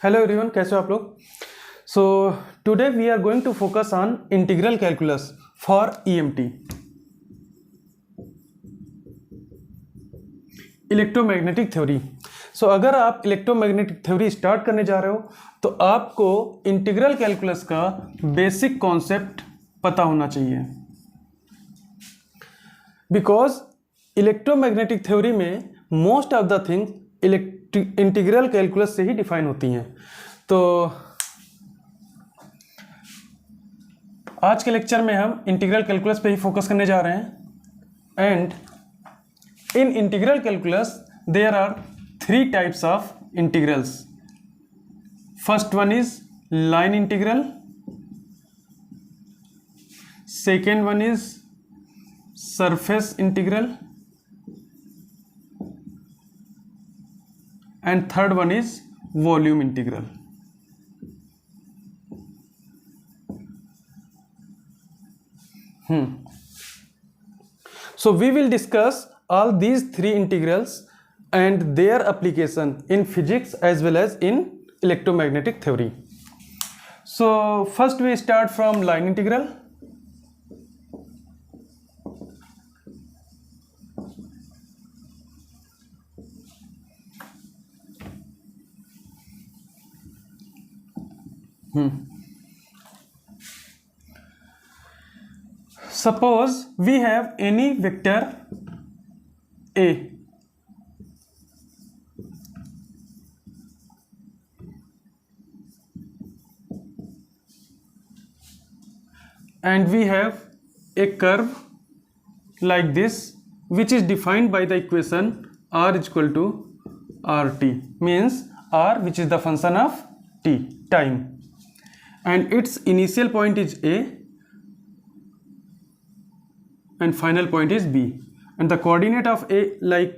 Hello everyone, कैसे हो आप लोग। So today we are going to focus on integral calculus for EMT, electromagnetic theory. So अगर आप इलेक्ट्रोमैग्नेटिक थ्योरी स्टार्ट करने जा रहे हो तो आपको इंटीग्रल कैलकुलस का बेसिक कॉन्सेप्ट पता होना चाहिए, बिकॉज इलेक्ट्रोमैग्नेटिक थ्योरी में most of the thing integral calculus से ही डिफाइन होती हैं। तो आज के लेक्चर में हम इंटीग्रल कैलकुलस पे ही फोकस करने जा रहे हैं। And in integral calculus there are 3 types of integrals. First one is line integral, second one is surface integral, and third one is volume integral. So we will discuss all these 3 integrals and their application in physics as well as in electromagnetic theory. So first we start from line integral. Suppose we have any vector A and we have a curve like this, which is defined by the equation r is equal to rt, means r which is the function of t, time, and its initial point is A and final point is B, and the coordinate of A like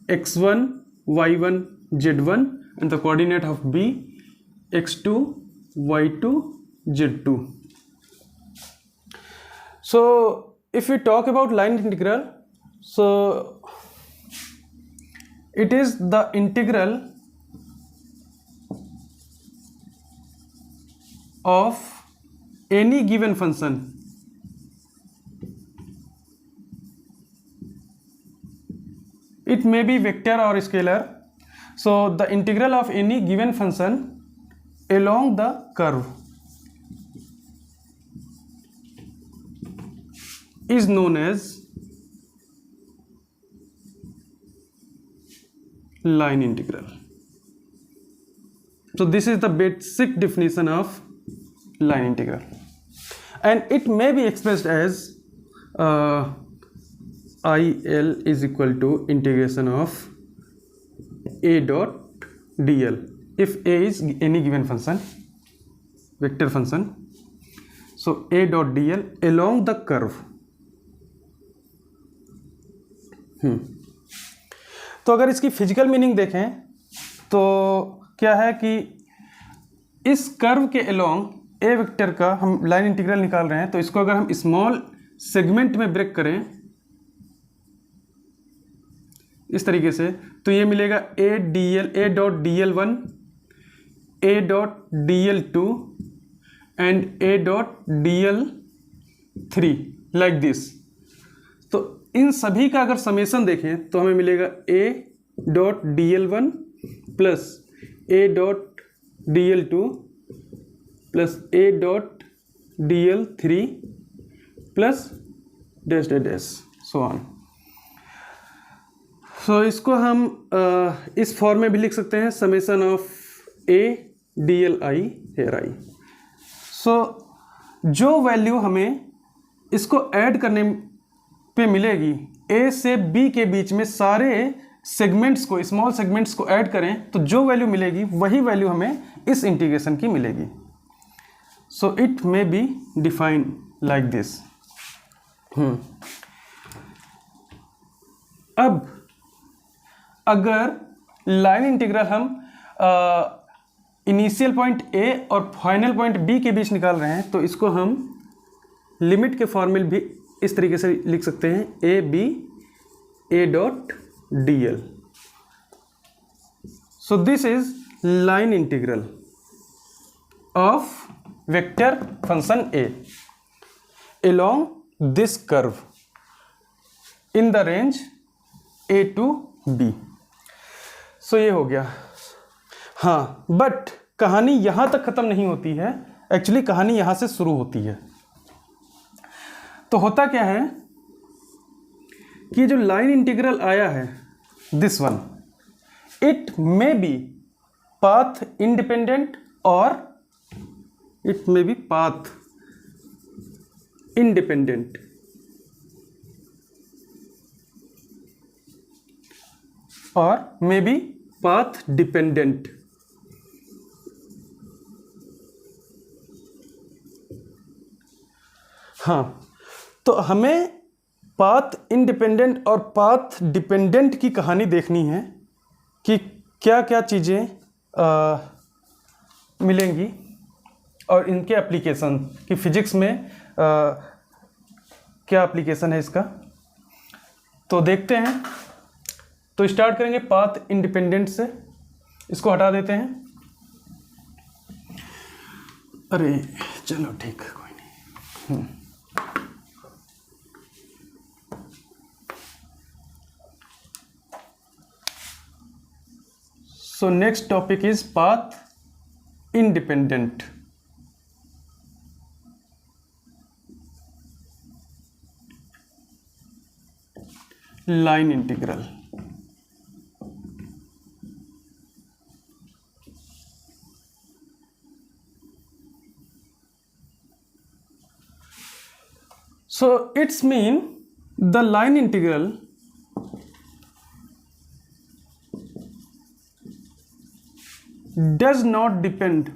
x1, y1, z1, and the coordinate of B x2, y2, z2. So if we talk about line integral, so it is the integral of any given function it may be vector or scalar. So the integral of any given function along the curve is known as line integral. So this is the basic definition of line integral, and it may be expressed as IL is equal to integration of A dot dl if A is any given function, vector function. So A dot dl along the curve. तो अगर इसकी physical meaning देखें तो क्या है कि इस curve के अलोंग ए वेक्टर का हम लाइन इंटीग्रल निकाल रहे हैं, तो इसको अगर हम स्मॉल सेगमेंट में ब्रेक करें इस तरीके से, तो ये मिलेगा A dot D L 1, A dot D L 2 and A dot D L 3 like this. तो इन सभी का अगर समेशन देखें तो हमें मिलेगा A dot D L 1 plus A dot D L 2 plus A dot D L 3 plus dash dash dash so on. So इसको हम इस फॉर्म में भी लिख सकते हैं, summation of A D L I here I. So जो value हमें इसको ऐड करने पे मिलेगी, ए से बी के बीच में सारे सेगमेंट्स को, स्मॉल सेगमेंट्स को ऐड करें तो जो वैल्यू मिलेगी वही वैल्यू हमें इस इंटीग्रेशन की मिलेगी। So it may be defined like this. अब अगर लाइन इंटीग्रल हम इनिशियल पॉइंट ए और फाइनल पॉइंट बी के बीच निकाल रहे हैं, तो इसको हम लिमिट के फॉर्मूले भी इस तरीके से लिख सकते हैं, A B A dot D L. So this is line integral. Of vector function A along this curve in the range a to b। So ये हो गया। हाँ, बट कहानी यहाँ तक ख़त्म नहीं होती है, एक्चुअली कहानी यहाँ से शुरू होती है। तो होता क्या है कि जो लाइन इंटीग्रल आया है this one, it may be path independent और it may be path independent or maybe path dependent। हाँ, तो हमें पाथ इंडिपेंडेंट और पाथ डिपेंडेंट की कहानी देखनी है कि क्या क्या चीज़ें मिलेंगी और इनके एप्लीकेशन की फिजिक्स में क्या एप्लीकेशन है इसका, तो देखते हैं। तो स्टार्ट करेंगे पाथ इंडिपेंडेंट से, इसको हटा देते हैं। अरे चलो ठीक है, कोई नहीं। So next topic is path independent. Line integral. So it's mean the line integral does not depend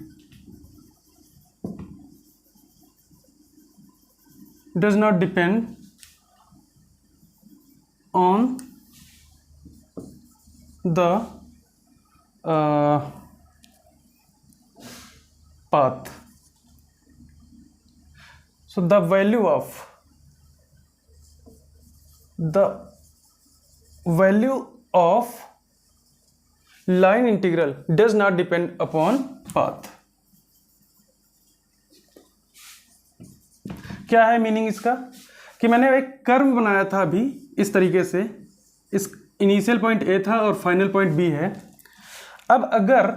on the path। So the value of line integral does not depend upon path। क्या है meaning इसका कि मैंने एक curve बनाया था अभी इस तरीके से, इस इनिशियल पॉइंट ए था और फाइनल पॉइंट बी है। अब अगर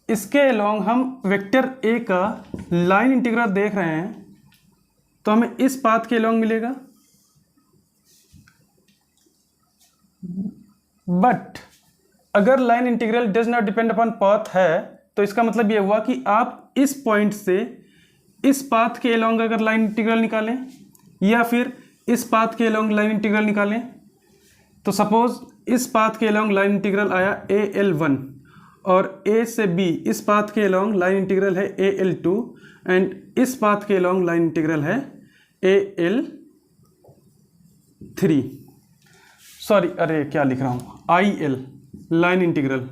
इसके अलोंग हम वेक्टर ए का लाइन इंटीग्रल देख रहे हैं तो हमें इस पाथ के अलोंग मिलेगा, बट अगर line integral does not depend upon path है तो इसका मतलब ये हुआ कि आप इस पॉइंट से इस पाथ के अलोंग अगर लाइन इंटीग्रल निकालें या फिर इस पाथ के अलोंग लाइन इंटीग्रल निकालें, तो सपोज इस पाथ के अलोंग लाइन इंटीग्रल आया AL1 और A से B इस पाथ के अलोंग लाइन इंटीग्रल है AL2 एंड इस पाथ के अलोंग लाइन इंटीग्रल है AL3। सॉरी, अरे क्या लिख रहा हूँ, IL लाइन इंटीग्रल।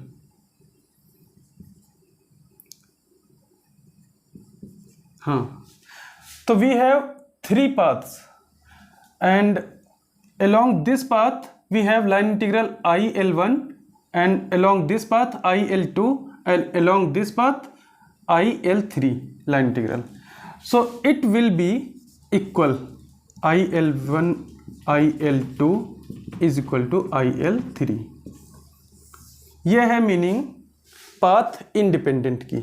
हाँ, तो we have 3 paths and along this path we have line integral IL1 and along this path IL2 and along this path IL3 line integral। So it will be equal IL1 IL2 is equal to IL3। यह है meaning path independent की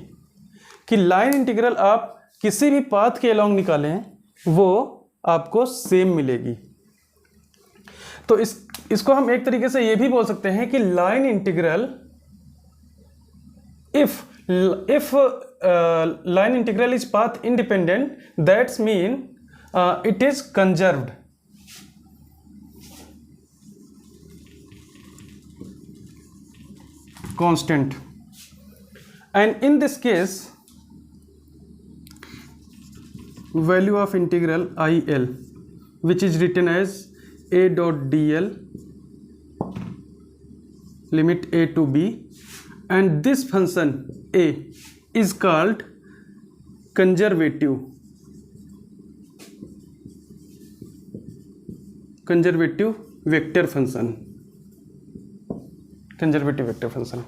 कि line integral आप किसी भी path के along निकालें वो आपको सेम मिलेगी। तो इसको हम एक तरीके से ये भी बोल सकते हैं कि line integral if line integral is path independent, that's mean it is conserved. constant, and in this case value of integral IL which is written as a dot dl limit a to b, and this function a is called conservative vector function, conservative vector function।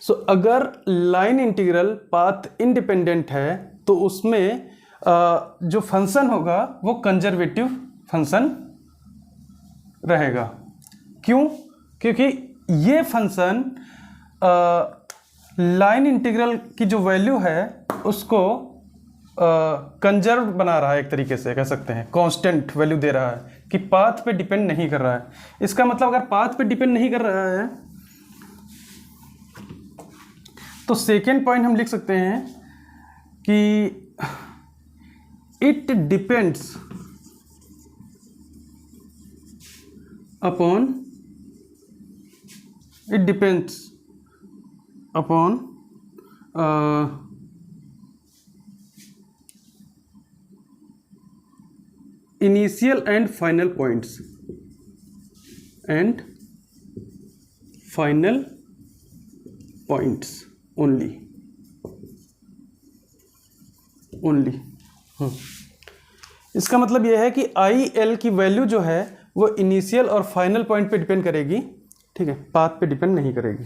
सो अगर line integral path independent है तो उसमें जो function होगा वो conservative function रहेगा। क्यों? क्योंकि ये फंक्शन लाइन इंटीग्रल की जो वैल्यू है उसको कंजर्व बना रहा है, एक तरीके से कह सकते हैं कांस्टेंट वैल्यू दे रहा है कि पाथ पे डिपेंड नहीं कर रहा है। इसका मतलब अगर पाथ पे डिपेंड नहीं कर रहा है तो सेकेंड पॉइंट हम लिख सकते हैं कि it depends upon initial and final points only. इसका मतलब यह है कि आई एल की वैल्यू जो है वो इनिशियल और फाइनल पॉइंट पे डिपेंड करेगी, ठीक है, पाथ पे डिपेंड नहीं करेगी।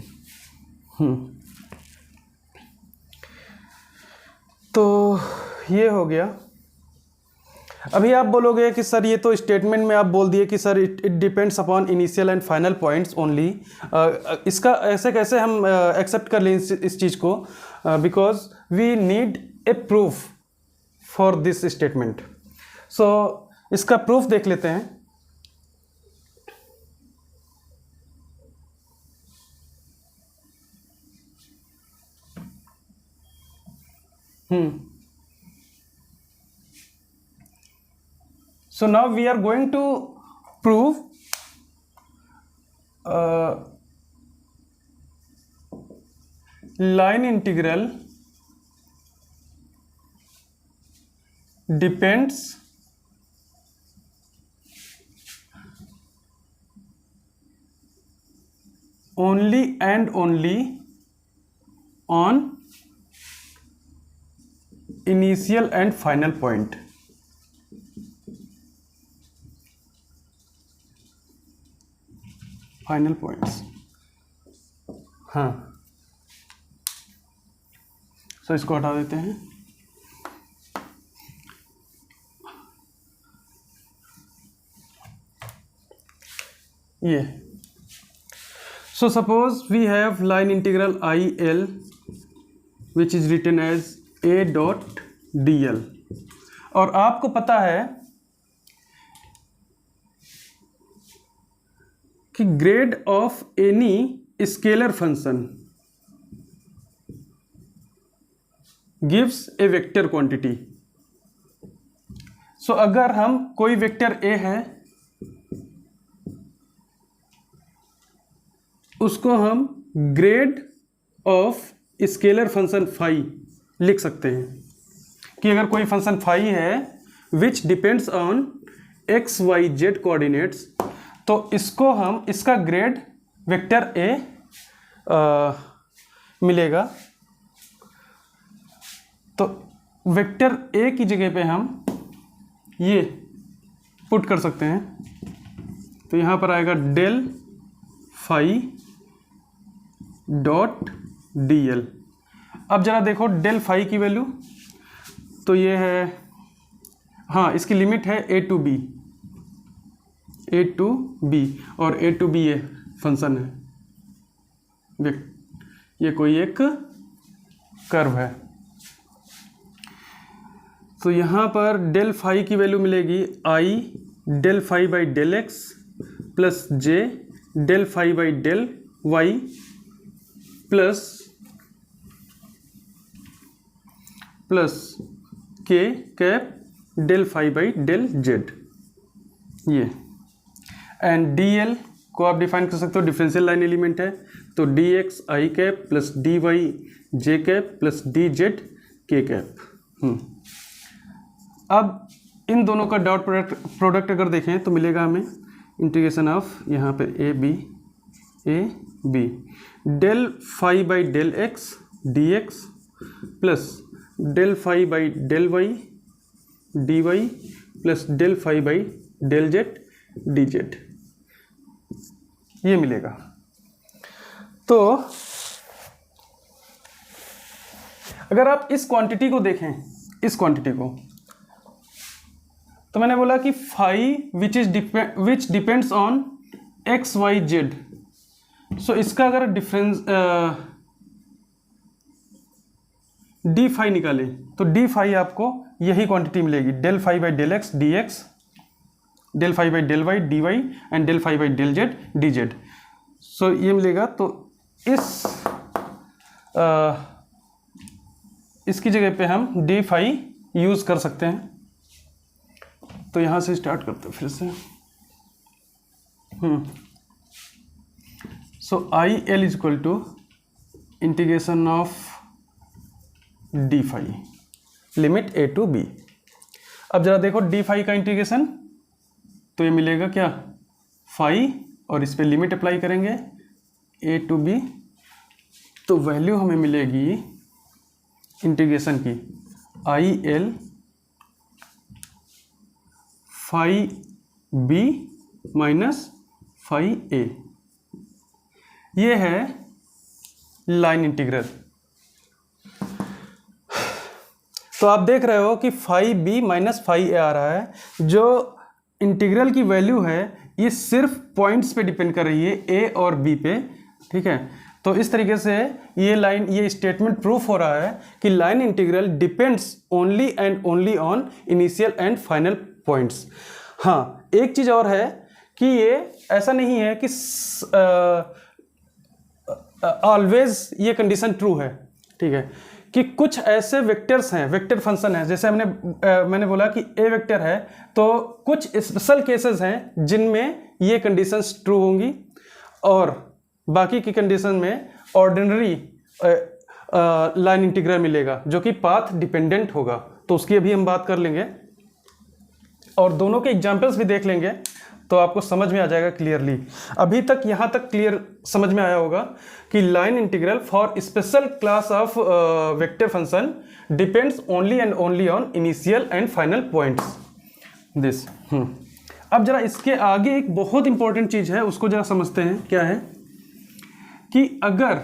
तो ये हो गया। अभी आप बोलोगे कि सर ये तो स्टेटमेंट में आप बोल दिए कि sir it depends upon initial and final points only. इसका ऐसे कैसे हम एक्सेप्ट कर लें इस चीज़ को? Because we need a proof for this statement. So इसका प्रूफ देख लेते हैं। So now we are going to prove line integral depends only and only on initial and final point। Final points, हाँ। सो इसको हटा देते हैं। ये so suppose we have line integral I L which is written as A dot D L, और आपको पता है कि grad of any scalar function gives a vector quantity. So अगर हम कोई वेक्टर ए है उसको हम grad of scalar function phi लिख सकते हैं कि अगर कोई फंक्शन फाई है which depends on X Y Z coordinates, तो इसको हम इसका ग्रेड वेक्टर ए मिलेगा। तो वेक्टर ए की जगह पे हम ये पुट कर सकते हैं। तो यहाँ पर आएगा del phi dot D L. अब जरा देखो डेल फाई की वैल्यू, तो ये है, हाँ, इसकी लिमिट है ए टू बी, और ए टू बी ये फंक्शन है, ये कोई एक कर्व है। तो यहाँ पर डेल फाई की वैल्यू मिलेगी I del phi by del X plus J del phi by del Y plus K cap del phi by del Z. ये एंड डी एल को आप डिफाइन कर सकते हो, डिफरेंशियल लाइन एलिमेंट है, तो डी एक्स आई cap plus D Y जे cap plus D Z के cap. अब इन दोनों का डॉट प्रोडक्ट अगर देखें तो मिलेगा हमें इंटीग्रेशन ऑफ यहाँ पे A B del phi by del x D x plus del phi by del Y D y plus del phi by del Z D z, ये मिलेगा। तो अगर आप इस क्वांटिटी को देखें, इस क्वांटिटी को, तो मैंने बोला कि phi which depends on X Y Z. So इसका अगर डिफरेंस डी फाई निकाले तो डी फाई आपको यही क्वांटिटी मिलेगी, del phi by del x D X, del phi by del Y D Y and del phi by del Z D Z. So ये मिलेगा। तो इसकी जगह पे हम डी फाई यूज़ कर सकते हैं। तो यहाँ से स्टार्ट करते हैं फिर से। So I L is equal to integration of D phi limit A to B. अब जरा देखो डी फाई का इंटीग्रेशन, तो ये मिलेगा क्या, फाई, और इस पे लिमिट अप्लाई करेंगे ए टू बी, तो वैल्यू हमें मिलेगी इंटीग्रेशन की I L phi B minus phi A. ये है लाइन इंटीग्रल। तो आप देख रहे हो कि फाई बी माइनस फाई ए आ रहा है। जो इंटीग्रल की वैल्यू है ये सिर्फ पॉइंट्स पे डिपेंड कर रही है, ए और बी पे, ठीक है। तो इस तरीके से ये स्टेटमेंट प्रूफ हो रहा है कि line integral depends only and only on initial and final points. हाँ, एक चीज़ और है कि ये ऐसा नहीं है कि ऑलवेज ये कंडीशन ट्रू है, ठीक है, कि कुछ ऐसे वेक्टर्स हैं, वेक्टर फंक्शन है, जैसे मैंने बोला कि ए वेक्टर है, तो कुछ स्पेशल केसेस हैं जिनमें ये कंडीशंस ट्रू होंगी और बाकी की कंडीशन में ऑर्डिनरी लाइन इंटीग्रल मिलेगा जो कि पाथ डिपेंडेंट होगा। तो उसकी अभी हम बात कर लेंगे और दोनों के एग्जांपल्स भी देख लेंगे, तो आपको समझ में आ जाएगा क्लियरली। अभी तक यहाँ तक क्लियर समझ में आया होगा कि line integral for special class of vector function depends only and only on initial and final points this. अब जरा इसके आगे एक बहुत इंपॉर्टेंट चीज़ है, उसको जरा समझते हैं। क्या है कि अगर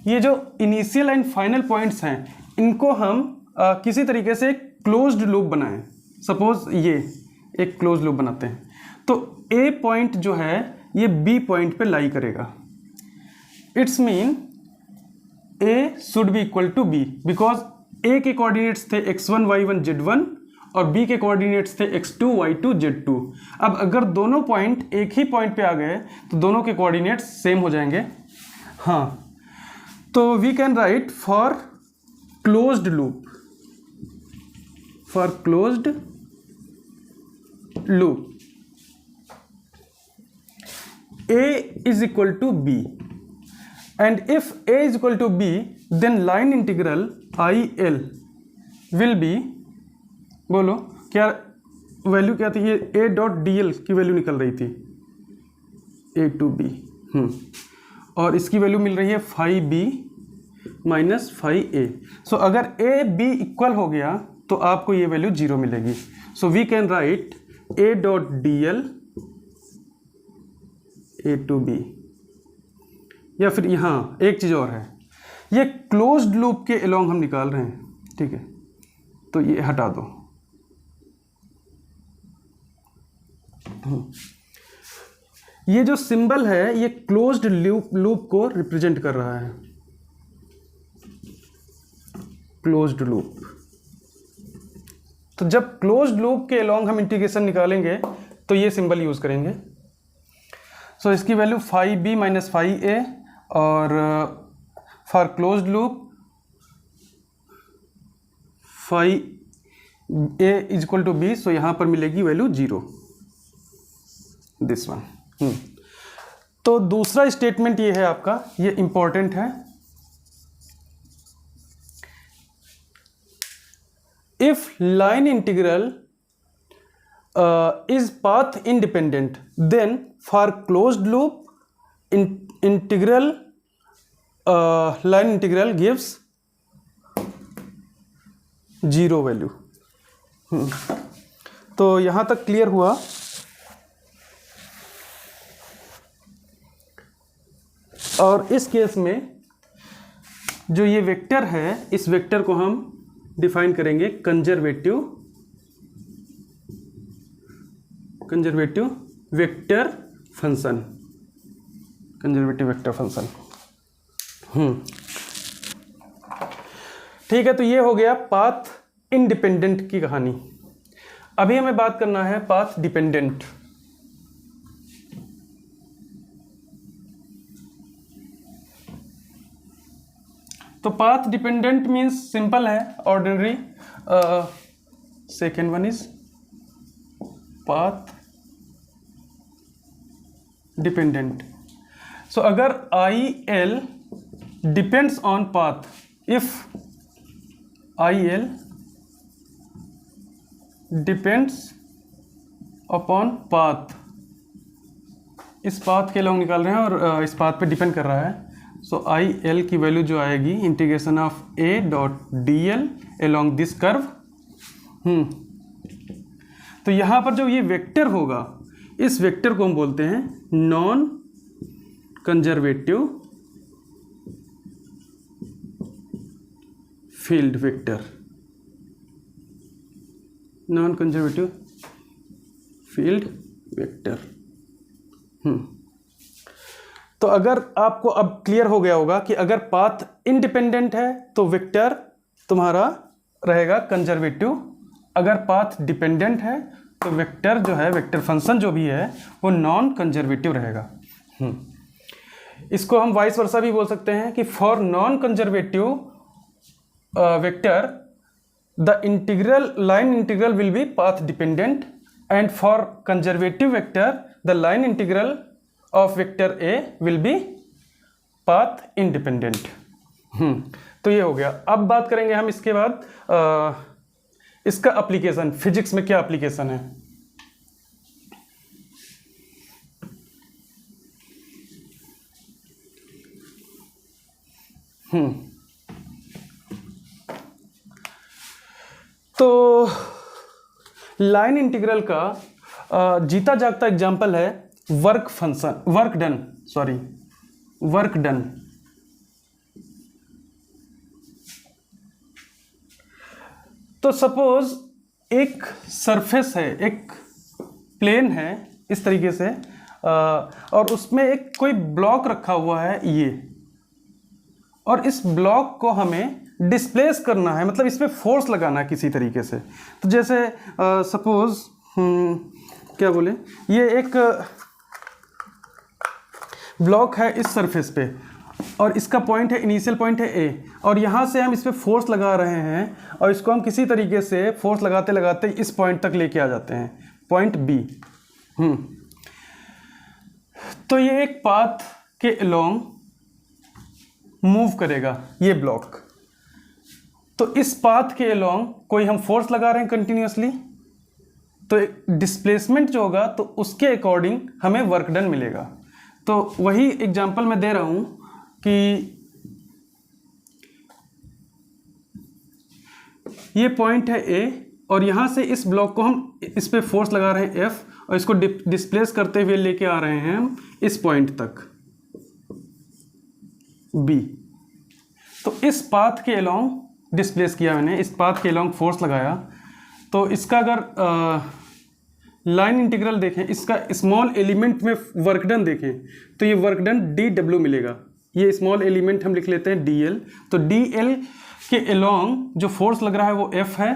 ये जो इनिशियल एंड फाइनल पॉइंट्स हैं इनको हम किसी तरीके से क्लोज्ड लूप बनाएं, सपोज ये एक क्लोज लूप बनाते हैं, तो ए पॉइंट जो है ये बी पॉइंट पे लाई करेगा। It's mean A should be equal to B, because A के कोऑर्डिनेट्स थे x1 y1 z1 और बी के कोऑर्डिनेट्स थे x2 y2 z2। अब अगर दोनों पॉइंट एक ही पॉइंट पे आ गए तो दोनों के कोऑर्डिनेट्स सेम हो जाएंगे। हाँ, तो we can write for closed loop, for closed loop a is equal to b, and if a is equal to b then line integral IL will be, बोलो क्या वैल्यू क्या थी, ये a डॉट डी एल की value निकल रही थी a to b, और इसकी वैल्यू मिल रही है phi b minus phi a। So अगर a b इक्वल हो गया तो आपको ये वैल्यू 0 मिलेगी। So we can write a dot D L A to B, या फिर यहाँ एक चीज़ और है, ये क्लोज्ड लूप के अलोंग हम निकाल रहे हैं, ठीक है, तो ये हटा दो। ये जो सिंबल है ये क्लोज्ड लूप को रिप्रेजेंट कर रहा है, क्लोज्ड लूप। तो जब क्लोज्ड लूप के अलोंग हम इंटीग्रेशन निकालेंगे तो ये सिंबल यूज करेंगे। सो इसकी value phi B minus phi A, और for closed loop phi A is equal to B, so यहाँ पर मिलेगी वैल्यू 0, दिस वन। तो दूसरा स्टेटमेंट ये है आपका, ये इंपॉर्टेंट है। If line integral is path independent, then for closed loop integral line integral gives 0 value। तो यहाँ तक क्लियर हुआ। और इस केस में जो ये वेक्टर है, इस वेक्टर को हम डिफाइन करेंगे conservative vector function, conservative vector function. ठीक है, तो ये हो गया पाथ इंडिपेंडेंट की कहानी। अभी हमें बात करना है पाथ डिपेंडेंट। तो पाथ डिपेंडेंट मीन्स सिंपल है, ordinary. Second one is path dependent. So अगर I L depends on path, if I L depends upon path, इस पाथ के लॉन्ग निकाल रहे हैं और इस पाथ पे डिपेंड कर रहा है। सो आई एल की वैल्यू जो आएगी integration of A dot D L along this curve. तो यहाँ पर जो ये वेक्टर होगा, इस वेक्टर को हम बोलते हैं non conservative field vector, non conservative field vector. तो अगर आपको अब क्लियर हो गया होगा कि अगर पाथ इंडिपेंडेंट है तो वेक्टर तुम्हारा रहेगा कंजर्वेटिव, अगर पाथ डिपेंडेंट है तो वेक्टर जो है, वेक्टर फंक्शन जो भी है वो नॉन कंजर्वेटिव रहेगा। इसको हम वाइस वर्सा भी बोल सकते हैं कि for non conservative vector the integral line integral will be path dependent, and for conservative vector the line integral of vector A will be path independent. तो ये हो गया। अब बात करेंगे हम इसके बाद इसका एप्लीकेशन, फिजिक्स में क्या एप्लीकेशन है। तो लाइन इंटीग्रल का जीता जागता एग्जांपल है वर्क डन। तो सपोज एक सरफेस है, एक प्लेन है इस तरीके से, और उसमें एक कोई ब्लॉक रखा हुआ है ये, और इस ब्लॉक को हमें डिस्प्लेस करना है, मतलब इसमें फोर्स लगाना है किसी तरीके से। तो जैसे सपोज क्या बोले, ये एक ब्लॉक है इस सरफेस पे, और इसका पॉइंट है, इनिशियल पॉइंट है ए, और यहाँ से हम इस पर फोर्स लगा रहे हैं, और इसको हम किसी तरीके से फोर्स लगाते लगाते इस पॉइंट तक लेके आ जाते हैं, पॉइंट बी। तो ये एक पाथ के अलोंग मूव करेगा ये ब्लॉक। तो इस पाथ के अलोंग कोई हम फोर्स लगा रहे हैं कंटिन्यूसली, तो डिस्प्लेसमेंट जो होगा तो उसके अकॉर्डिंग हमें वर्क डन मिलेगा। तो वही एग्जांपल मैं दे रहा हूं कि ये पॉइंट है ए, और यहां से इस ब्लॉक को हम इस पे फोर्स लगा रहे हैं एफ, और इसको डिस्प्लेस करते हुए लेके आ रहे हैं हम इस पॉइंट तक बी। तो इस पाथ के अलोंग डिस्प्लेस किया मैंने, इस पाथ के अलोंग फोर्स लगाया। तो इसका अगर लाइन इंटीग्रल देखें, इसका स्मॉल एलिमेंट में वर्क डन देखें, तो ये वर्क डन डी डब्ल्यू मिलेगा। ये स्मॉल एलिमेंट हम लिख लेते हैं डी एल। तो डी एल के अलोंग जो फोर्स लग रहा है वो एफ है,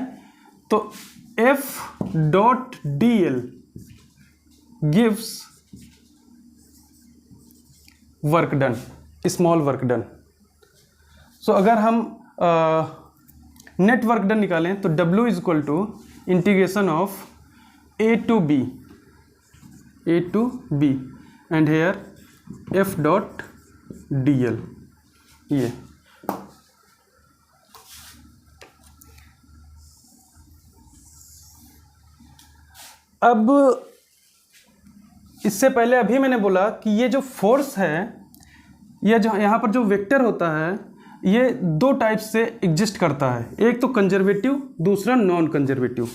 तो F dot D L gives work done, small work done. So अगर हम नेट वर्क डन निकालें तो W is equal to integration of A to B and here F dot DL। ये अब इससे पहले अभी मैंने बोला कि ये जो फोर्स है, ये जो यहाँ पर जो वेक्टर होता है, ये दो टाइप से एग्जिस्ट करता है, एक तो कंजर्वेटिव, दूसरा non conservative.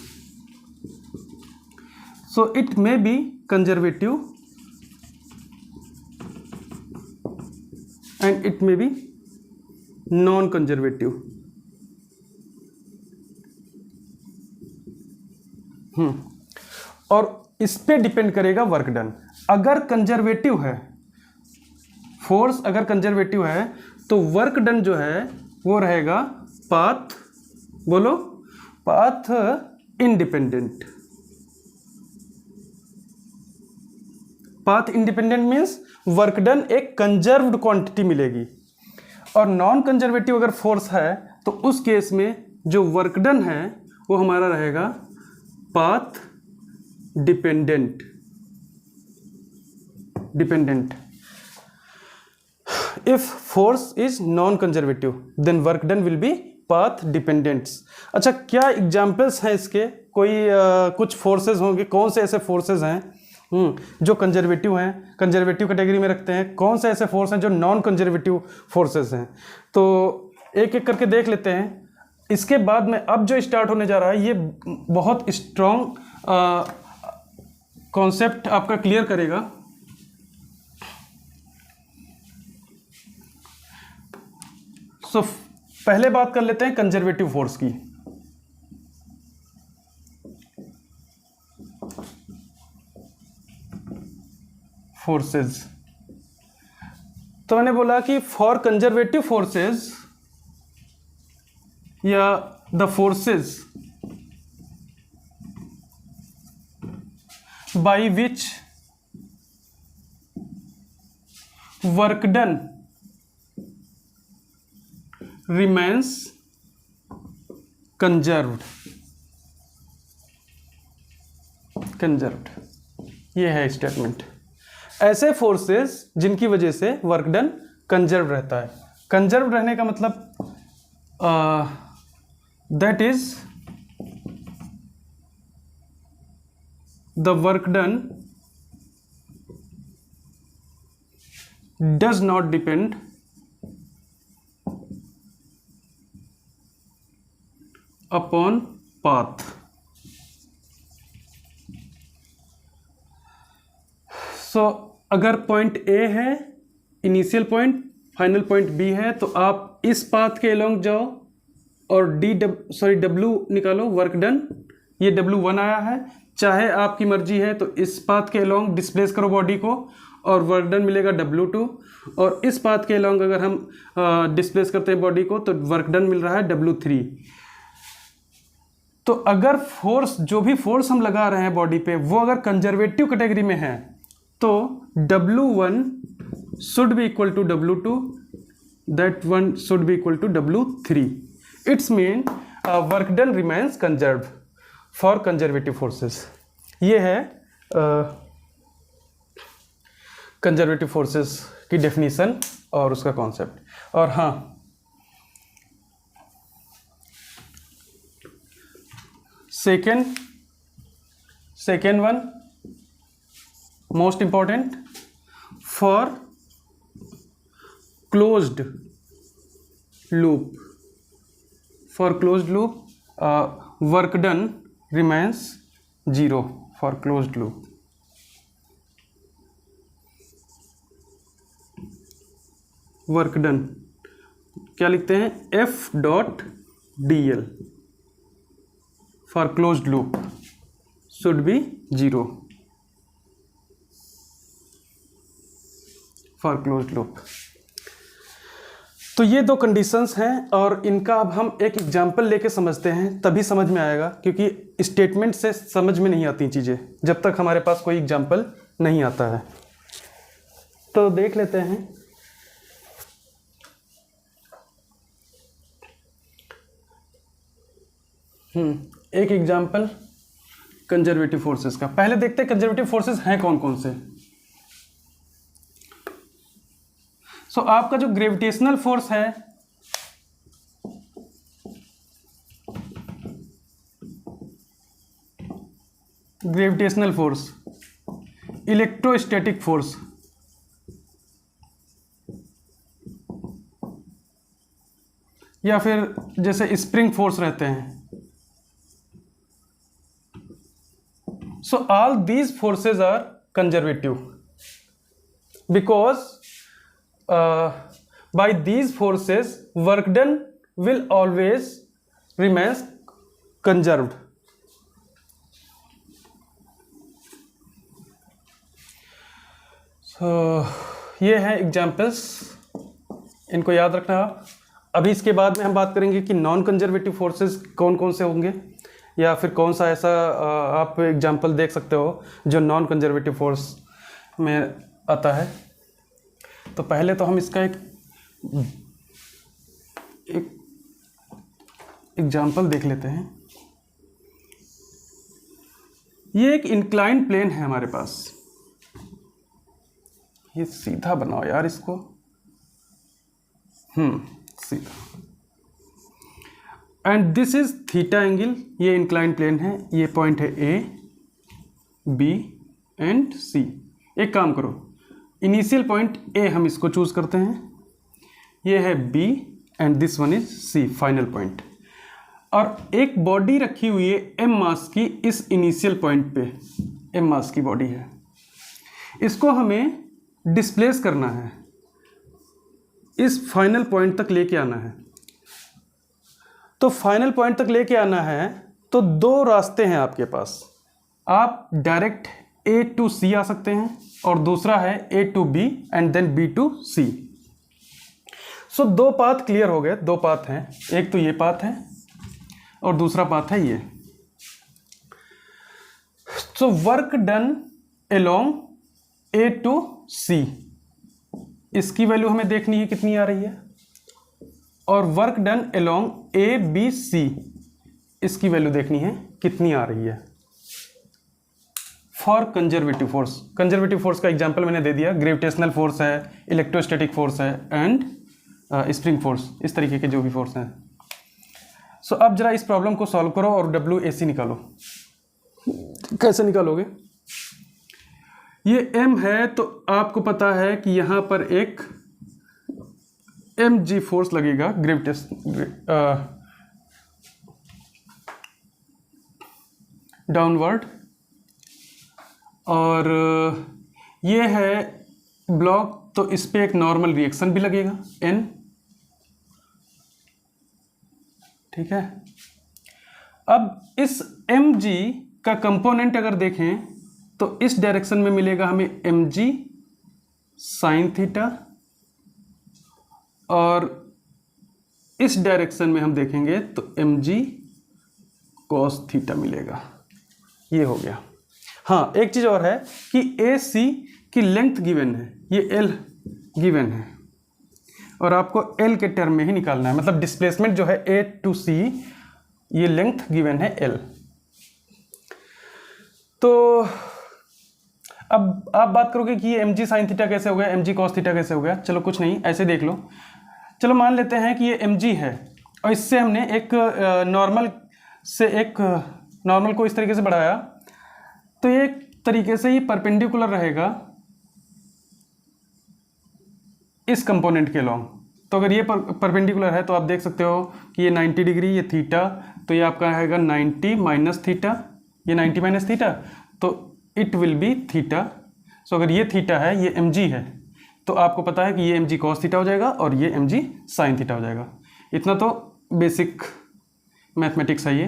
So it may B conservative and it may B non conservative. और इस पे डिपेंड करेगा वर्क डन। अगर कंजर्वेटिव है फोर्स, अगर कंजर्वेटिव है तो वर्क डन जो है वो रहेगा पाथ, बोलो, path independent. Path independent means work done एक कंजर्व्ड क्वांटिटी मिलेगी। और नॉन कंजर्वेटिव अगर फोर्स है तो उस केस में जो वर्क डन है वो हमारा रहेगा path dependent. If force is non conservative then work done will be path dependents. अच्छा, क्या एग्जाम्पल्स हैं इसके? कोई कुछ फोर्सेस होंगे, कौन से ऐसे फोर्सेस हैं जो कंजर्वेटिव हैं, कंजर्वेटिव कैटेगरी में रखते हैं? कौन से ऐसे फोर्स हैं जो नॉन कंजर्वेटिव फोर्सेस हैं? तो एक एक करके देख लेते हैं। इसके बाद में अब जो स्टार्ट होने जा रहा है ये बहुत स्ट्रॉन्ग कॉन्सेप्ट आपका क्लियर करेगा। सो पहले बात कर लेते हैं कंजर्वेटिव फोर्स की। फोर्सेस, तो मैंने बोला कि फॉर कंजर्वेटिव फोर्सेस या the forces by which work done remains conserved। ये है स्टेटमेंट। ऐसे फोर्सेस जिनकी वजह से वर्क डन कंजर्व रहता है। कंजर्व रहने का मतलब that is the work done does not depend upon path. So अगर पॉइंट ए है initial point, final point B है, तो आप इस पाथ के अलोंग जाओ और डब्ल्यू निकालो, वर्क डन। ये W1 आया है, चाहे आपकी मर्जी है तो इस पाथ के अलोंग डिस्प्लेस करो बॉडी को और वर्क डन मिलेगा W2। और इस पाथ के अलोंग अगर हम डिस्प्लेस करते हैं बॉडी को तो वर्क डन मिल रहा है W3। तो अगर फोर्स, जो भी फोर्स हम लगा रहे हैं बॉडी पे, वो अगर कंजर्वेटिव कैटेगरी में है तो W1 should be equal to W2, that one should be equal to W3। It's mean work done remains conserve for conservative forces. ये है कंजर्वेटिव फोर्सेस की डेफिनेशन और उसका कॉन्सेप्ट। और हाँ, second one most important, for closed loop, work done remains 0 for closed loop. Work done क्या लिखते हैं? F.dl for closed loop should be 0 for closed loop. तो ये दो कंडीशंस हैं और इनका अब हम एक एग्जांपल लेके समझते हैं, तभी समझ में आएगा, क्योंकि स्टेटमेंट से समझ में नहीं आती चीज़ें जब तक हमारे पास कोई एग्जांपल नहीं आता है। तो देख लेते हैं। एक एग्जांपल कंजर्वेटिव फोर्सेस का। पहले देखते हैं कंजर्वेटिव फोर्सेस हैं कौन कौन से। सो आपका जो ग्रेविटेशनल फोर्स है, ग्रेविटेशनल फोर्स, इलेक्ट्रोस्टैटिक फोर्स, या फिर जैसे स्प्रिंग फोर्स रहते हैं। So all these forces are conservative because by these forces work done will always remains conserved. ये हैं एग्जाम्पल्स, इनको याद रखना आप। अभी इसके बाद में हम बात करेंगे कि नॉन कंजर्वेटिव फोर्सेस कौन कौन से होंगे, या फिर कौन सा ऐसा आप एग्जाम्पल देख सकते हो जो नॉन कंजर्वेटिव फोर्स में आता है। तो पहले तो हम इसका एक एग्जाम्पल देख लेते हैं। ये एक इंक्लाइंड प्लेन है हमारे पास, ये सीधा बनाओ यार इसको, सीधा, and this is theta angle. ये इंक्लाइंड प्लेन है, ये पॉइंट है ए, बी एंड सी। एक काम करो, इनिशियल पॉइंट ए हम इसको चूज करते हैं, ये है B and this one is C, final point. और एक बॉडी रखी हुई है एम मास की इस इनिशियल पॉइंट पे, एम मास की बॉडी है, इसको हमें डिस्प्लेस करना है, इस फाइनल पॉइंट तक लेके आना है। तो फाइनल पॉइंट तक लेके आना है तो दो रास्ते हैं आपके पास। आप डायरेक्ट ए टू सी आ सकते हैं, और दूसरा है A to B and then B to C. So दो पाथ क्लियर हो गए, दो पाथ हैं, एक तो ये पाथ है और दूसरा पाथ है ये। So work done along A to C, इसकी वैल्यू हमें देखनी है कितनी आ रही है, और work done along A B C, इसकी वैल्यू देखनी है कितनी आ रही है for conservative force. Conservative force का एग्जांपल मैंने दे दिया, ग्रेविटेशनल फोर्स है, इलेक्ट्रोस्टैटिक फोर्स है एंड स्प्रिंग फोर्स, इस तरीके के जो भी फोर्स हैं। सो अब जरा इस प्रॉब्लम को सॉल्व करो और WAC निकालो। कैसे निकालोगे? ये M है तो आपको पता है कि यहां पर एक mg फोर्स लगेगा, डाउनवर्ड, और ये है ब्लॉक तो इस पे एक नॉर्मल रिएक्शन भी लगेगा N, ठीक है। अब इस mg का कंपोनेंट अगर देखें तो इस डायरेक्शन में मिलेगा हमें mg साइन थीटा, और इस डायरेक्शन में हम देखेंगे तो mg cos थीटा मिलेगा। ये हो गया। हाँ, एक चीज़ और है कि AC की लेंथ गिवन है, ये L गिवन है, और आपको L के टर्म में ही निकालना है, मतलब डिस्प्लेसमेंट जो है A टू C, ये लेंथ गिवन है L। तो अब आप बात करोगे कि ये mg साइन थीटा कैसे हो गया, mg cos थीटा कैसे हो गया। चलो कुछ नहीं, ऐसे देख लो। चलो मान लेते हैं कि ये mg है, और इससे हमने एक नॉर्मल को इस तरीके से बढ़ाया, तो ये एक तरीके से ही परपेंडिकुलर रहेगा इस कंपोनेंट के लॉन्ग। तो अगर ये परपेंडिकुलर है तो आप देख सकते हो कि ये 90 डिग्री, ये थीटा, तो ये आपका आएगा 90 माइनस थीटा, ये 90 माइनस थीटा, तो इट विल बी थीटा। सो अगर ये थीटा है, ये mg है, तो आपको पता है कि ये mg cos थीटा हो जाएगा और ये mg sin थीटा हो जाएगा। इतना तो बेसिक मैथमेटिक्स है ये।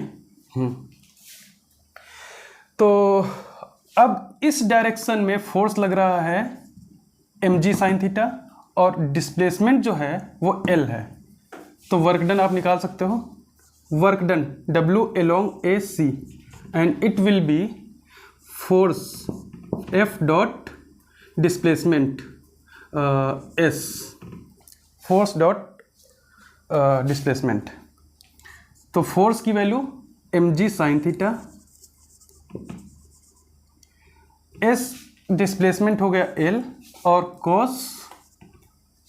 तो अब इस डायरेक्शन में फोर्स लग रहा है mg sin थीटा, और डिस्प्लेसमेंट जो है वो L है। तो वर्क डन आप निकाल सकते हो, work done W along AC, and it will be force F dot displacement S, force dot displacement. तो फोर्स की value mg sine theta, S displacement हो गया L, और cos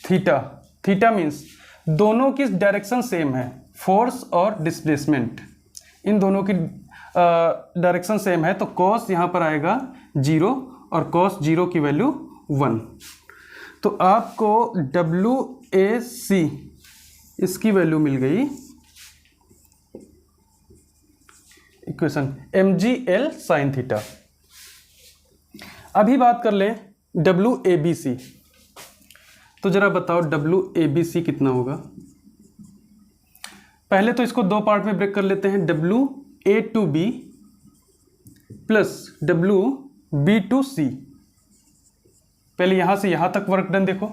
थीटा, थीटा मीन्स दोनों की डायरेक्शन सेम है, force और displacement in दोनों की डायरेक्शन सेम है, तो cos यहाँ पर आएगा 0 और cos 0 की वैल्यू 1। तो आपको WAC इसकी वैल्यू मिल गई, इक्वेशन mgL sin थीटा। अभी बात कर लें WABC। तो ज़रा बताओ WABC कितना होगा। पहले तो इसको दो पार्ट में ब्रेक कर लेते हैं, WA to B plus WB to C। पहले यहाँ से यहाँ तक वर्क डन देखो।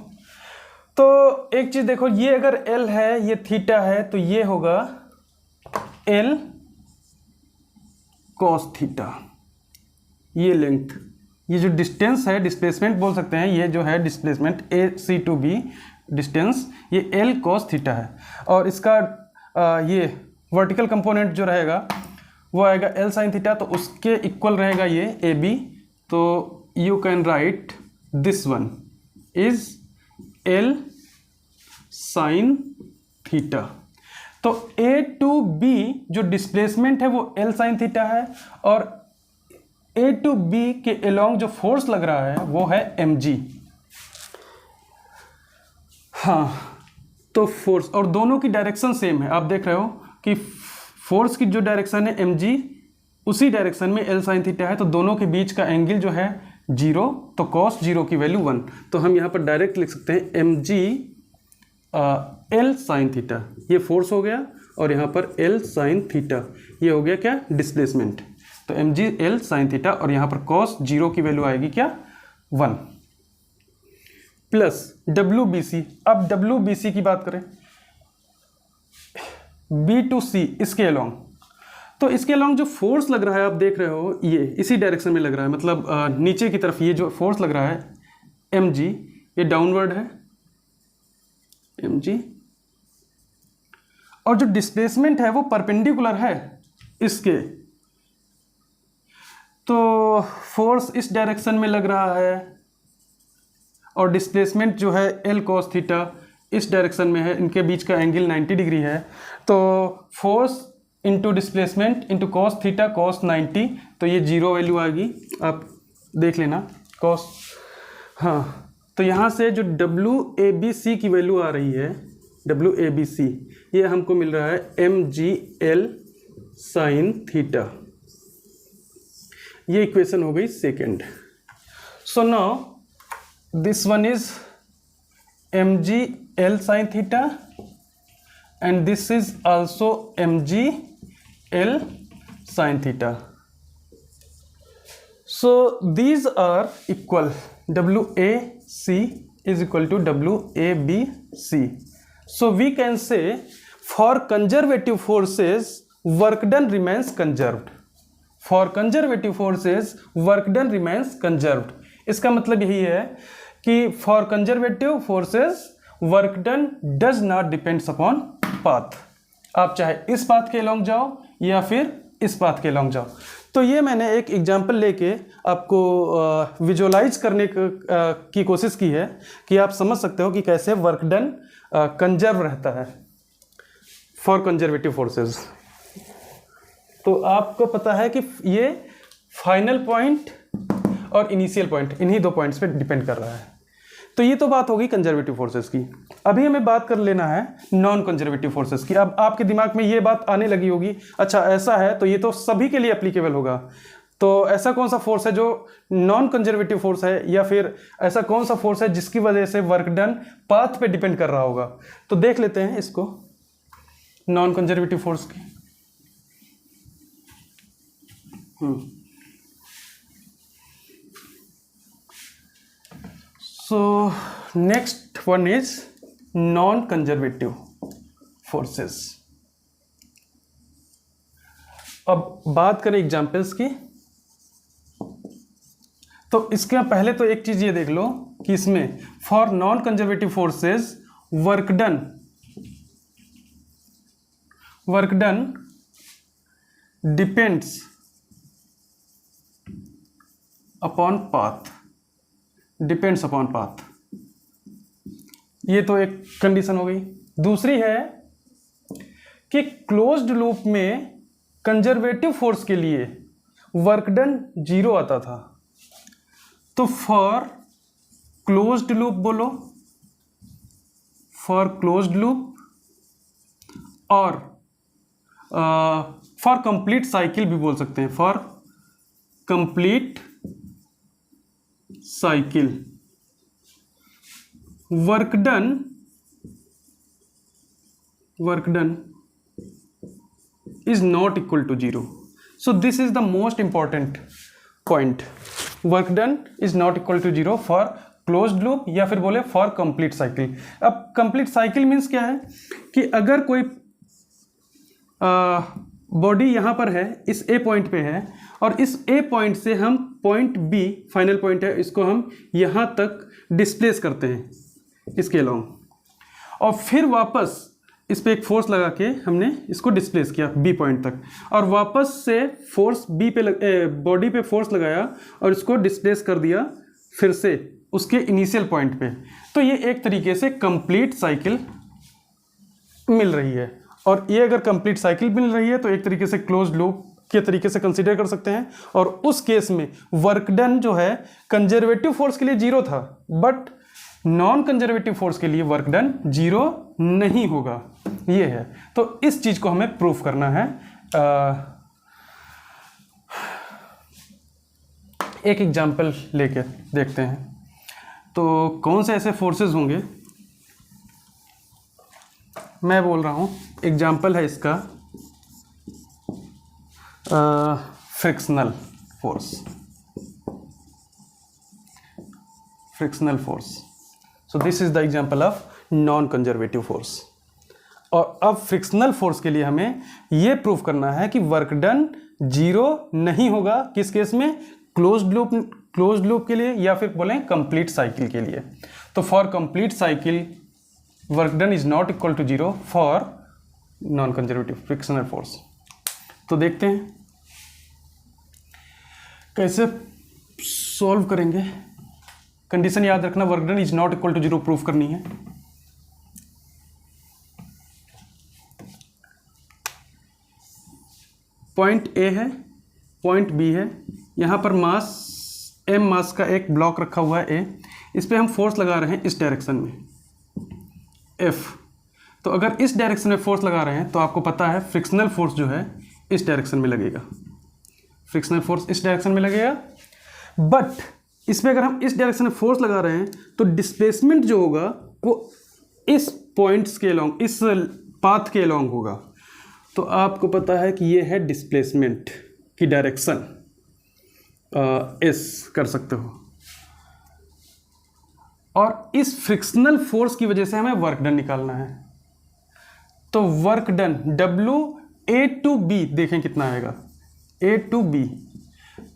तो एक चीज़ देखो, ये अगर L है, ये थीटा है, तो ये होगा L cos थीटा। ये लेंथ, ये जो डिस्टेंस है, डिस्प्लेसमेंट बोल सकते हैं, ये जो है displacement AC to B distance, ये L cos थीटा है। और इसका ये वर्टिकल कंपोनेंट जो रहेगा वो आएगा L sin थीटा, तो उसके इक्वल रहेगा ये AB। तो you can write this one is L sin theta. तो A to B जो डिस्प्लेसमेंट है वो L sin थीटा है, और A to B के अलोंग जो फोर्स लग रहा है वो है mg। हाँ, तो फोर्स और दोनों की डायरेक्शन सेम है। आप देख रहे हो कि फोर्स की जो डायरेक्शन है mg, उसी डायरेक्शन में L sin थीटा है, तो दोनों के बीच का एंगल जो है 0, तो cos 0 की वैल्यू 1। तो हम यहाँ पर डायरेक्ट लिख सकते हैं mg L sin थीटा, ये फोर्स हो गया, और यहाँ पर L sin थीटा ये हो गया क्या, डिस्प्लेसमेंट। तो mg L sin थीटा, और यहाँ पर cos 0 की वैल्यू आएगी क्या, 1 प्लस WBC। अब WBC की बात करें, B to C इसके अलोंग, तो इसके अलोंग जो फोर्स लग रहा है आप देख रहे हो, ये इसी डायरेक्शन में लग रहा है, मतलब नीचे की तरफ ये जो फोर्स लग रहा है mg, ये डाउनवर्ड है mg, और जो डिस्प्लेसमेंट है वो परपेंडिकुलर है इसके। तो फोर्स इस डायरेक्शन में लग रहा है, और डिस्प्लेसमेंट जो है L cos थीटा इस डायरेक्शन में है, इनके बीच का एंगल 90 डिग्री है। तो force into displacement into cos theta cos 90, तो ये 0 वैल्यू आएगी, आप देख लेना cos। हाँ, तो यहाँ से जो WABC की वैल्यू आ रही है, WABC ये हमको मिल रहा है mg L sin थीटा। ये इक्वेशन हो गई second. So now this one is mg L sin theta, and this is also mg L sin theta. So these are equal, WAC is equal to WABC. So we can say for conservative forces work done remains conserved. For conservative forces work done remains conserved. इसका मतलब यही है कि for conservative forces work done does not depends upon path. आप चाहे इस path के along जाओ या फिर इस पाथ के अलोंग जाओ। तो ये मैंने एक एग्जांपल लेके आपको विजुअलाइज करने की कोशिश की है कि आप समझ सकते हो कि कैसे वर्क डन कंजर्व रहता है फॉर कंजर्वेटिव फोर्सेस। तो आपको पता है कि ये फाइनल पॉइंट और इनिशियल पॉइंट, इन्हीं दो पॉइंट्स पे डिपेंड कर रहा है। तो ये तो बात होगी कंजर्वेटिव फोर्सेस की। अभी हमें बात कर लेना है नॉन कंजर्वेटिव फोर्सेस की। अब आपके दिमाग में ये बात आने लगी होगी, अच्छा ऐसा है तो ये तो सभी के लिए एप्लीकेबल होगा, तो ऐसा कौन सा फोर्स है जो नॉन कंजर्वेटिव फोर्स है, या फिर ऐसा कौन सा फोर्स है जिसकी वजह से वर्क डन पाथ पे डिपेंड कर रहा होगा। तो देख लेते हैं इसको, नॉन कंजर्वेटिव फोर्स की। So next one is non-conservative forces. अब बात करें एग्जाम्पल्स की, तो इसके पहले तो एक चीज ये देख लो कि इसमें for non conservative forces work done depends upon path, depends upon path. ये तो एक कंडीशन हो गई। दूसरी है कि क्लोज्ड लूप में कंजर्वेटिव फोर्स के लिए वर्क डन 0 आता था। तो फॉर क्लोज्ड लूप बोलो, फॉर क्लोज्ड लूप, और फॉर कंप्लीट साइकिल भी बोल सकते हैं, for complete cycle. Work done is not equal to 0. So this is the most important point. Work done is not equal to 0 for closed loop या फिर बोले for complete cycle. अब complete cycle means क्या है कि अगर कोई body यहाँ पर है, इस A पॉइंट पे है और इस A पॉइंट से हम पॉइंट B फाइनल पॉइंट है, इसको हम यहाँ तक डिस्प्लेस करते हैं इसके अलॉन्ग और फिर वापस इस पर एक फोर्स लगा के हमने इसको डिस्प्लेस किया बी पॉइंट तक और वापस से फोर्स बी पे बॉडी पे फोर्स लगाया और इसको डिस्प्लेस कर दिया फिर से उसके इनिशियल पॉइंट पे। तो ये एक तरीके से कंप्लीट साइकिल मिल रही है और ये अगर कंप्लीट साइकिल मिल रही है तो एक तरीके से क्लोज लूप के तरीके से कंसीडर कर सकते हैं। और उस केस में वर्क डन जो है कंजर्वेटिव फोर्स के लिए 0 था, बट नॉन कंजर्वेटिव फोर्स के लिए वर्क डन 0 नहीं होगा, ये है। तो इस चीज को हमें प्रूफ करना है। एक एग्जांपल लेके देखते हैं। तो कौन से ऐसे फोर्सेस होंगे, मैं बोल रहा हूं एग्जांपल है इसका frictional force. So this is the example of non conservative force. और अब फ्रिक्शनल फोर्स के लिए हमें यह प्रूफ करना है कि वर्क डन 0 नहीं होगा। किस केस में? क्लोज्ड लूप के लिए या फिर बोलें कंप्लीट साइकिल के लिए। तो for complete cycle work done is not equal to 0 for non conservative frictional force. तो देखते हैं कैसे सॉल्व करेंगे। कंडीशन याद रखना, work done is not equal to 0 proof करनी है। पॉइंट ए है, पॉइंट बी है, यहां पर मास m मास का एक ब्लॉक रखा हुआ है ए, इस पे हम फोर्स लगा रहे हैं इस डायरेक्शन में F। तो अगर इस डायरेक्शन में फोर्स लगा रहे हैं तो आपको पता है फ्रिक्शनल फोर्स जो है इस डायरेक्शन में लगेगा, फ्रिक्शनल फोर्स इस डायरेक्शन में लगेगा। बट इस पे अगर हम इस डायरेक्शन में फोर्स लगा रहे हैं तो डिस्प्लेसमेंट जो होगा वो इस पॉइंट्स के अलॉन्ग, इस पाथ के अलॉन्ग होगा। तो आपको पता है कि ये है डिस्प्लेसमेंट की डायरेक्शन, एस कर सकते हो। और इस फ्रिक्शनल फोर्स की वजह से हमें वर्क डन निकालना है। तो work done W A to B देखें कितना आएगा, A to B।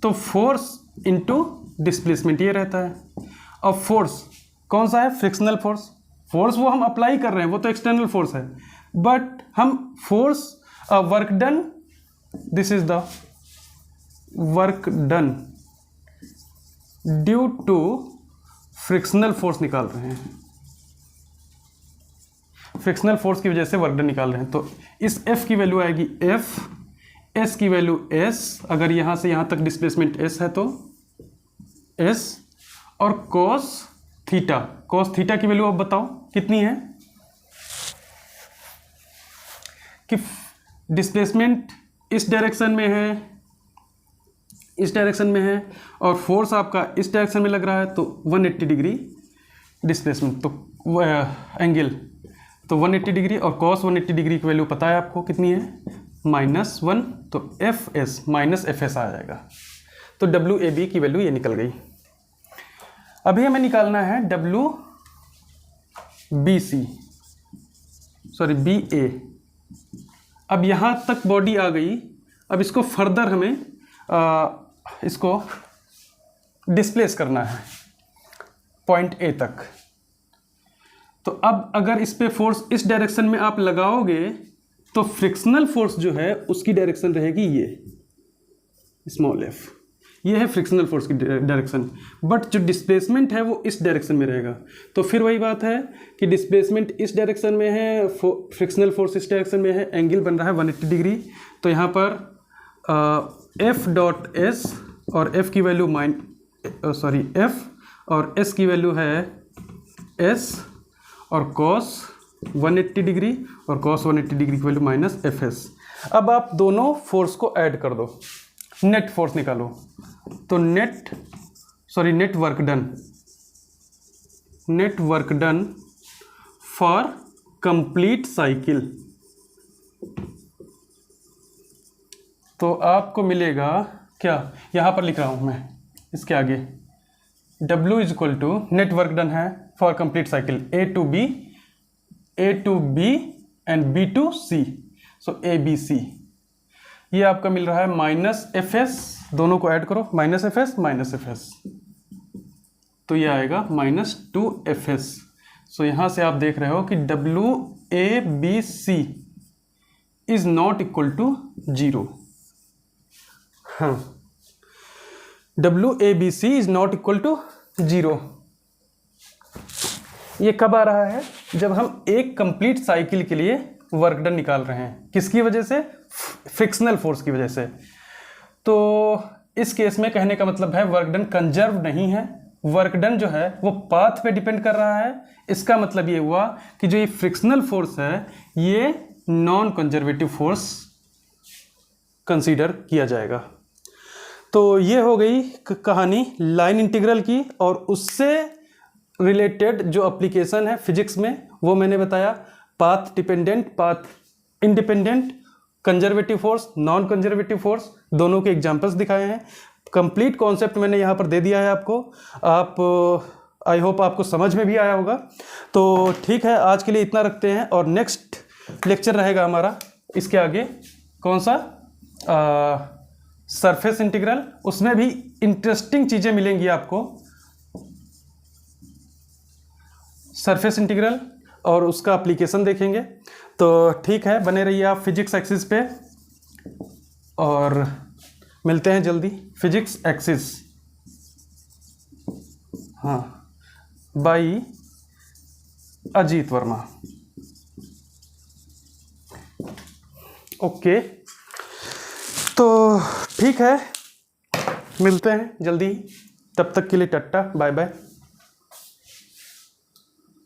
तो फोर्स इंटू डिस्प्लेसमेंट ये रहता है। और फोर्स कौन सा है? Frictional force. फोर्स वो हम अप्लाई कर रहे हैं, वो तो एक्सटर्नल फोर्स है, बट हम force work done, this is the work done due to frictional force निकाल रहे हैं, फ्रिक्शनल फोर्स की वजह से वर्क डन निकाल रहे हैं। तो इस F की वैल्यू आएगी F, S की वैल्यू S, अगर यहां से यहां तक डिस्प्लेसमेंट S है तो S, और cos थीटा की वैल्यू अब बताओ कितनी है कि डिस्प्लेसमेंट इस डायरेक्शन में है, इस डायरेक्शन में है, और फोर्स आपका इस डायरेक्शन में लग रहा है, तो 180 डिग्री डिस्प्लेसमेंट, तो एंगल तो 180 डिग्री, और cos 180 डिग्री की वैल्यू पता है आपको कितनी है, -1, तो Fs माइनस Fs आ जाएगा। तो WAB की वैल्यू ये निकल गई। अभी हमें निकालना है BA। अब यहाँ तक बॉडी आ गई, अब इसको फर्दर हमें इसको डिस्प्लेस करना है पॉइंट A तक। तो अब अगर इस पे फोर्स इस डायरेक्शन में आप लगाओगे तो फ्रिक्शनल फोर्स जो है उसकी डायरेक्शन रहेगी ये स्मॉल f, ये है फ्रिक्शनल फोर्स की डायरेक्शन, बट जो डिस्प्लेसमेंट है वो इस डायरेक्शन में रहेगा। तो फिर वही बात है कि डिस्प्लेसमेंट इस डायरेक्शन में है, फ्रिक्शनल फोर्स इस डायरेक्शन में है, एंगल बन रहा है 180 डिग्री। तो यहाँ पर F डॉट S और F की वैल्यू F और S की वैल्यू है S, और cos 180 डिग्री और cos 180 डिग्री की वैल्यू -Fs। अब आप दोनों फोर्स को ऐड कर दो, नेट फोर्स निकालो। तो net work done net work done for complete cycle. तो आपको मिलेगा क्या, यहाँ पर लिख रहा हूँ मैं इसके आगे, W is equal to net work done है for complete cycle A to B and B to C, so ABC। ये आपका मिल रहा है -FS, दोनों को ऐड करो, -FS, तो ये आएगा -2FS। सो यहाँ से आप देख रहे हो कि WABC is not equal to 0। हाँ, WABC is not equal to 0। ये कब आ रहा है, जब हम एक कंप्लीट साइकिल के लिए वर्क डन निकाल रहे हैं। किसकी वजह से, फ्रिक्शनल फोर्स की वजह से। तो इस केस में कहने का मतलब है वर्क डन कंजर्व नहीं है, वर्क डन जो है वो पाथ पे डिपेंड कर रहा है। इसका मतलब ये हुआ कि जो ये फ्रिक्शनल फोर्स है ये नॉन कंजर्वेटिव फोर्स कंसीडर किया जाएगा। तो ये हो गई कहानी लाइन इंटीग्रल की, और उससे रिलेटेड जो एप्लीकेशन है फिजिक्स में वो मैंने बताया। Path dependent, path independent, conservative force, non conservative force, दोनों के एग्जांपल्स दिखाए हैं। कंप्लीट कॉन्सेप्ट मैंने यहाँ पर दे दिया है आपको। आप आई होप आपको समझ में भी आया होगा। तो ठीक है, आज के लिए इतना रखते हैं, और नेक्स्ट लेक्चर रहेगा हमारा इसके आगे कौन सा, सरफेस इंटीग्रल। उसमें भी इंटरेस्टिंग चीज़ें मिलेंगी आपको, सरफेस इंटीग्रल, और उसका एप्लीकेशन देखेंगे। तो ठीक है, बने रहिए आप फिजिक्स एक्सिस पे, और मिलते हैं जल्दी। फिजिक्स एक्सिस, हाँ, बाय अजीत वर्मा। ओके, तो ठीक है, मिलते हैं जल्दी। तब तक के लिए टाटा, बाय बाय।